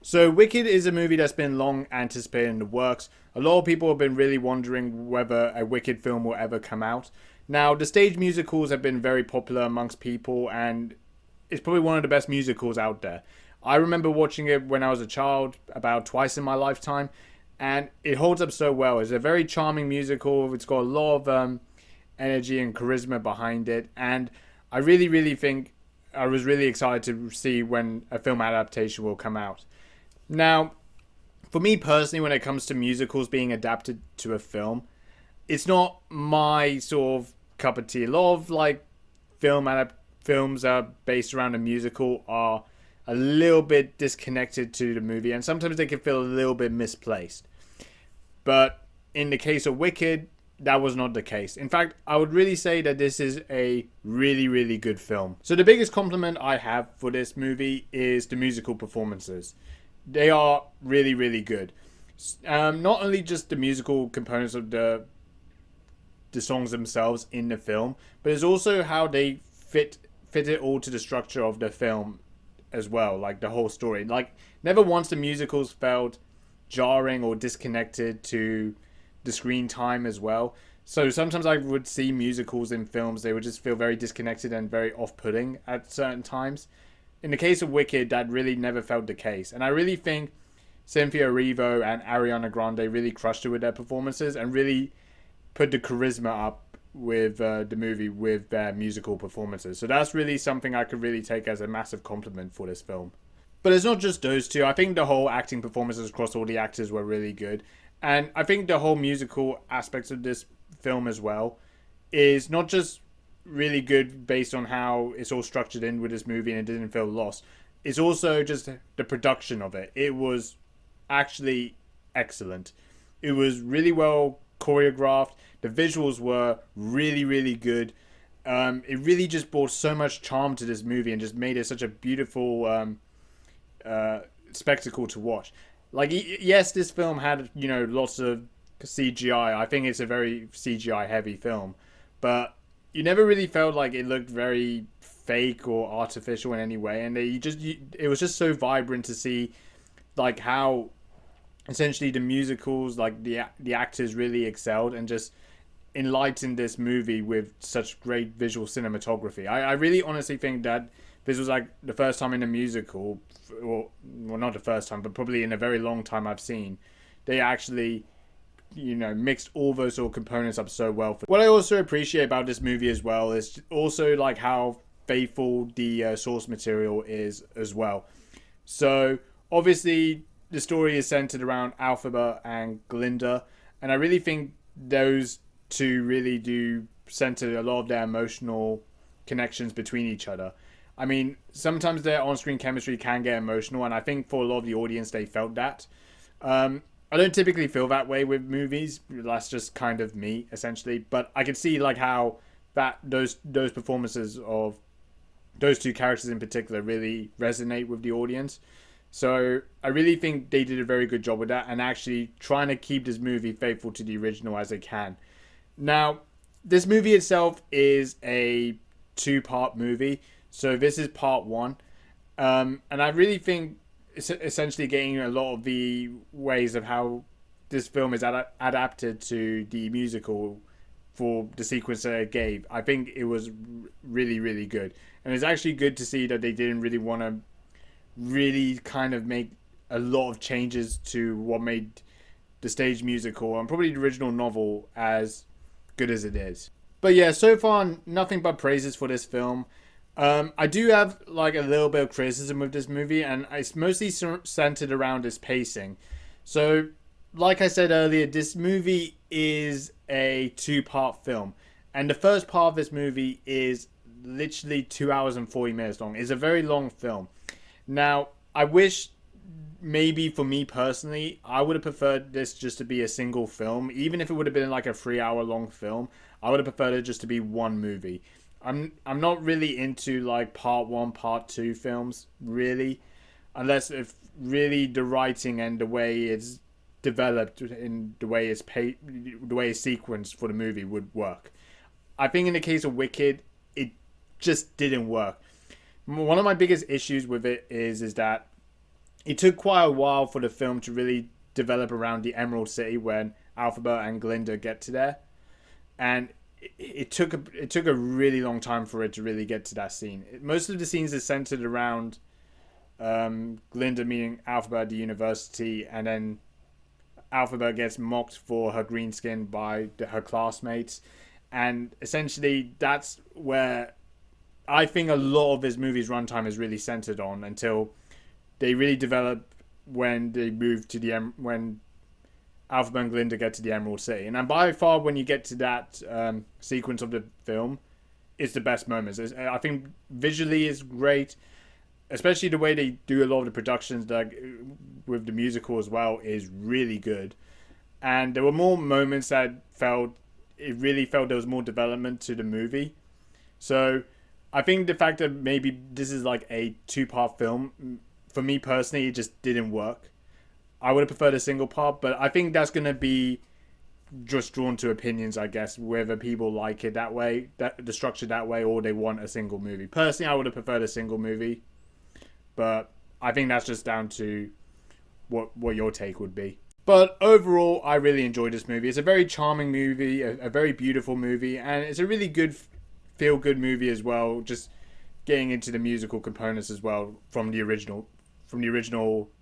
So, Wicked is a movie that's been long anticipated in the works. A lot of people have been really wondering whether a Wicked film will ever come out. Now, the stage musicals have been very popular amongst people, and it's probably one of the best musicals out there. I remember watching it when I was a child, about twice in my lifetime, and it holds up so well. It's a very charming musical. It's got a lot of energy and charisma behind it, and I really, really think I was really excited to see when a film adaptation will come out. Now, for me personally, when it comes to musicals being adapted to a film, it's not my sort of cup of tea. A lot of like films that are based around a musical are a little bit disconnected to the movie, and sometimes they can feel a little bit misplaced. But in the case of Wicked, that was not the case. In fact, I would really say that this is a really, really good film. So the biggest compliment I have for this movie is the musical performances. They are really, really good. Not only just the musical components of the songs themselves in the film, but it's also how they fit it all to the structure of the film as well, like the whole story. Like never once the musicals felt jarring or disconnected to the screen time as well. So sometimes I would see musicals in films, they would just feel very disconnected and very off-putting at certain times. In the case of Wicked, that really never felt the case. And I really think Cynthia Erivo and Ariana Grande really crushed it with their performances and really put the charisma up with the movie with their musical performances. So that's really something I could really take as a massive compliment for this film. But it's not just those two. I think the whole acting performances across all the actors were really good. And I think the whole musical aspects of this film as well is not just really good based on how it's all structured in with this movie and it didn't feel lost. It's also just the production of it. It was actually excellent. It was really well choreographed. The visuals were really, really good. It really just brought so much charm to this movie and just made it such a beautiful spectacle to watch. Like, yes, this film had, lots of CGI. I think it's a very CGI heavy film, but you never really felt like it looked very fake or artificial in any way. And it was just so vibrant to see, like, how essentially the musicals, like the actors really excelled and just enlightened this movie with such great visual cinematography. I really honestly think that this was like the first time in a musical, or well, not the first time, but probably in a very long time I've seen, they actually, mixed all those sort of components up so well. What I also appreciate about this movie as well is also like how faithful the source material is as well. So obviously the story is centered around Alphaba and Glinda, and I really think those two really do center a lot of their emotional connections between each other. I mean, sometimes their on-screen chemistry can get emotional, and I think for a lot of the audience, they felt that. I don't typically feel that way with movies. That's just kind of me, essentially. But I can see like how those performances of those two characters in particular really resonate with the audience. So I really think they did a very good job with that, and actually trying to keep this movie faithful to the original as they can. Now, this movie itself is a two-part movie. So this is part one. And I really think it's essentially getting a lot of the ways of how this film is adapted to the musical for the sequence that it gave. I think it was really, really good. And it's actually good to see that they didn't really want to really kind of make a lot of changes to what made the stage musical and probably the original novel as good as it is. But yeah, so far, nothing but praises for this film. I do have like a little bit of criticism with this movie, and it's mostly centered around its pacing. So, like I said earlier, this movie is a two-part film, and the first part of this movie is literally 2 hours and 40 minutes long. It's a very long film. Now, I wish maybe for me personally, I would have preferred this just to be a single film, even if it would have been like a 3 hour long film. I would have preferred it just to be one movie. I'm not really into like part one, part two films, really, unless if really the writing and the way it's developed in the way it's the way it's sequenced for the movie would work. I think in the case of Wicked, it just didn't work. One of my biggest issues with it is that it took quite a while for the film to really develop around the Emerald City when Alphaba and Glinda get to there, and it took a really long time for it to really get to that scene. Most of the scenes are centered around Glinda meeting Alphaba at the university, and then Alphaba gets mocked for her green skin by her classmates, and essentially that's where I think a lot of this movie's runtime is really centered on until they really develop when they move to when Alphaba and Glinda get to the Emerald City. And by far, when you get to that sequence of the film, it's the best moments. I think visually is great, especially the way they do a lot of the productions, like with the musical as well, is really good. And there were more moments that it really felt there was more development to the movie. So I think the fact that maybe this is like a two-part film, for me personally, it just didn't work. I would have preferred a single part, but I think that's going to be just drawn to opinions, I guess, whether people like it that way, the structure that way, or they want a single movie. Personally, I would have preferred a single movie, but I think that's just down to what your take would be. But overall, I really enjoyed this movie. It's a very charming movie, a very beautiful movie, and it's a really good feel-good movie as well. Just getting into the musical components as well from the original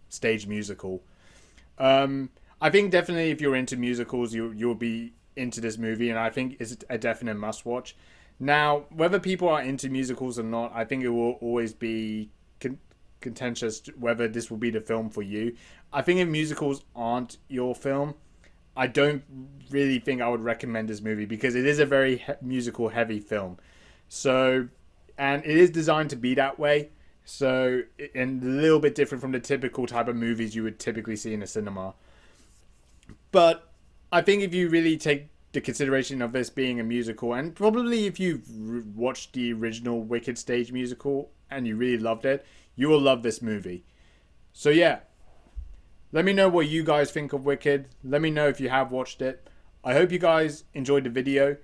stage musical. I think definitely if you're into musicals, you'll be into this movie, and I think it's a definite must-watch. Now, whether people are into musicals or not, I think it will always be contentious whether this will be the film for you. I think if musicals aren't your film, I don't really think I would recommend this movie because it is a very musical heavy film. So, and it is designed to be that way. So, and a little bit different from the typical type of movies you would typically see in a cinema. But I think if you really take the consideration of this being a musical, and probably if you've watched the original Wicked stage musical and you really loved it, you will love this movie. So yeah, let me know what you guys think of Wicked. Let me know if you have watched it. I hope you guys enjoyed the video.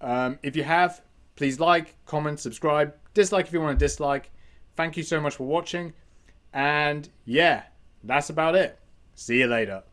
If you have, please like, comment, subscribe, dislike if you want to dislike. Thank you so much for watching. And yeah, that's about it. See you later.